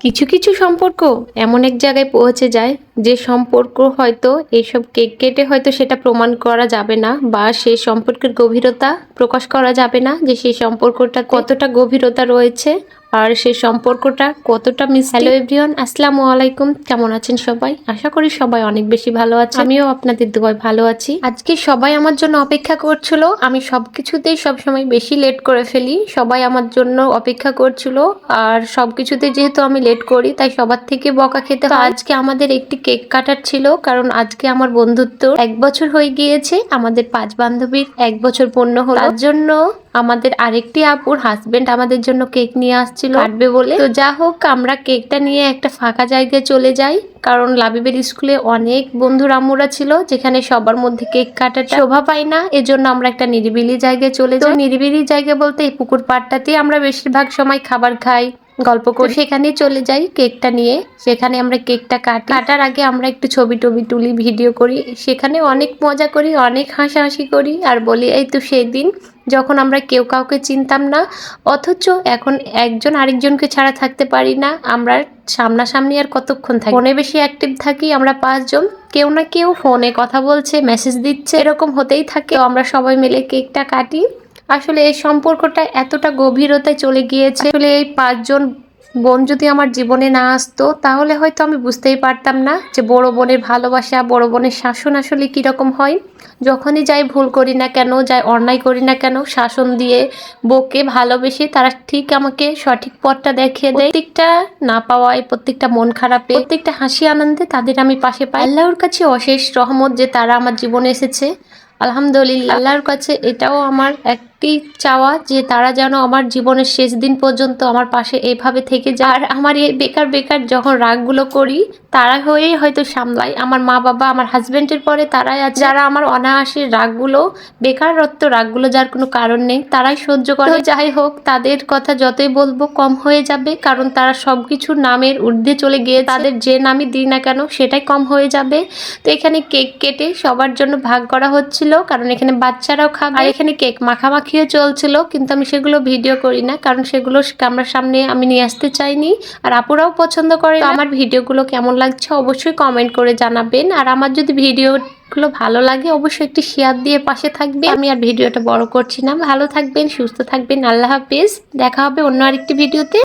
কিছু কিছু সম্পর্ক এমন এক জায়গায় পৌঁছে যায় যে সম্পর্ক হয়তো এইসব কেক কেটে হয়তো সেটা প্রমাণ করা যাবে না, বা সেই সম্পর্কের গভীরতা প্রকাশ করা যাবে না যে সেই সম্পর্কটা কতটা গভীরতা রয়েছে আর সেই সম্পর্কটা কতটা মিস। হ্যালো এভরিওয়ান, আসসালামু আলাইকুম। কেমন আছেন সবাই? আশা করি সবাই অনেক বেশি ভালো আছে। আমিও আপনাদের দোয়ায় ভালো আছি। আজকে সবাই আমার জন্য অপেক্ষা করছিল। আমি সবকিছুতেই সবসময় বেশি লেট করে ফেলি। সবাই আমার জন্য অপেক্ষা করছিল আর সবকিছুতে যেহেতু আমি লেট করি তাই সবার থেকে বকা খেতে হয়। আজকে আমাদের একটি কেক কাটার ছিল, কারণ আজকে আমার বন্ধুত্ব 1 বছর হয়ে গিয়েছে। আমাদের 5 বান্ধবীর 1 বছর পূর্ণ হলো। তার জন্য আমাদের আরেকটি আপুর হাজবেন্ড আমাদের জন্য কেক নিয়ে আসছিল কাটবে বলে। তো যা হোক, আমরা কেকটা নিয়ে একটা ফাঁকা জায়গায় চলে যাই, কারণ লাবিবের স্কুলে অনেক বন্ধু রামুরা ছিল যেখানে সবার মধ্যে কেক কাটাটা শোভা পায় না। এজন্য আমরা একটা নিরিবিলি জায়গায় চলে যাই। নিরিবিলি জায়গা বলতে এই পুকুর পাড়টাতেই আমরা বেশিরভাগ সময় খাবার খাই, গল্প করে সেখানে চলে যাই কেকটা নিয়ে। সেখানে আমরা কেকটা কাটার আগে আমরা একটু ছবি টবি তুলি, ভিডিও করি। সেখানে অনেক মজা করি, অনেক হাসাহাসি করি আর বলি এই তো সেই দিন যখন আমরা কেউ কাউকে চিনতাম না, অথচ এখন একজন আরেকজনকে ছাড়া থাকতে পারি না। আমরা সামনাসামনি আর কতক্ষণ থাকি, ফোনে বেশি অ্যাক্টিভ থাকি আমরা 5 জন। কেউ না কেউ ফোনে কথা বলছে, মেসেজ দিচ্ছে, এরকম হতেই থাকে। তো আমরা সবাই মিলে কেকটা কাটি। আসলে এই সম্পর্কটা এতটা গভীরতায় চলে গিয়েছে। আসলে এই 5 জন বোন যদি আমার জীবনে না আসতো তাহলে হয়তো আমি বুঝতেই পারতাম না যে বড় বোনের ভালোবাসা, বড় বোনের শাসন আসলে কিরকম হয়। যখনই যাই ভুল করি না কেন, যাই অন্যায় করি না কেন, শাসন দিয়ে বকে ভালোবেসে তারা ঠিক আমাকে সঠিক পথটা দেখিয়ে দেয়। প্রত্যেকটা না পাওয়ায়, প্রত্যেকটা মন খারাপে, প্রত্যেকটা হাসি আনন্দে তাদের আমি পাশে পাই। আল্লাহর কাছে অশেষ রহমত যে তারা আমার জীবনে এসেছে। আলহামদুলিল্লাহ। আল্লাহর কাছে এটাও আমার একটি চাওয়া যে তারা যেন আমার জীবনের শেষ দিন পর্যন্ত আমার পাশে এভাবে থেকে যায়। আর আমার এই বেকার বেকার যখন রাগগুলো করি তারা হয়েই হয়তো সামলায়। আমার মা বাবা, আমার হাজবেন্ডের পরে তারাই আছে যারা আমার অনায়াসের রাগগুলো, বেকারত্ব রাগগুলো যার কোনো কারণ নেই, তারাই সহ্য করে। যাই হোক, তাদের কথা যতই বলবো কম হয়ে যাবে, কারণ তারা সবকিছু নামের ঊর্ধ্বে চলে গিয়ে তাদের যে নামই দিই না কেন সেটাই কম হয়ে যাবে। তো এখানে কেক কেটে সবার জন্য ভাগ করা হচ্ছিল, কারণ এখানে বাচ্চারাও খাবে। আর এখানে কেক মাখামাখিও চলছিল, কিন্তু আমি সেগুলো ভিডিও করি না, কারণ সেগুলো ক্যামেরার সামনে আমি নিয়ে আসতে চাইনি। আর আপুরাও পছন্দ করে। তো আমার ভিডিওগুলো কেমন লাগছে অবশ্যই কমেন্ট করে জানাবেন। আর আমার যদি ভিডিওগুলো ভালো লাগে অবশ্যই একটি শেয়ার দিয়ে পাশে থাকবে। আমি আর ভিডিওটা বড় করছি না। ভালো থাকবেন, সুস্থ থাকবেন। আল্লাহ হাফেজ। দেখা হবে অন্য আরেকটি ভিডিওতে।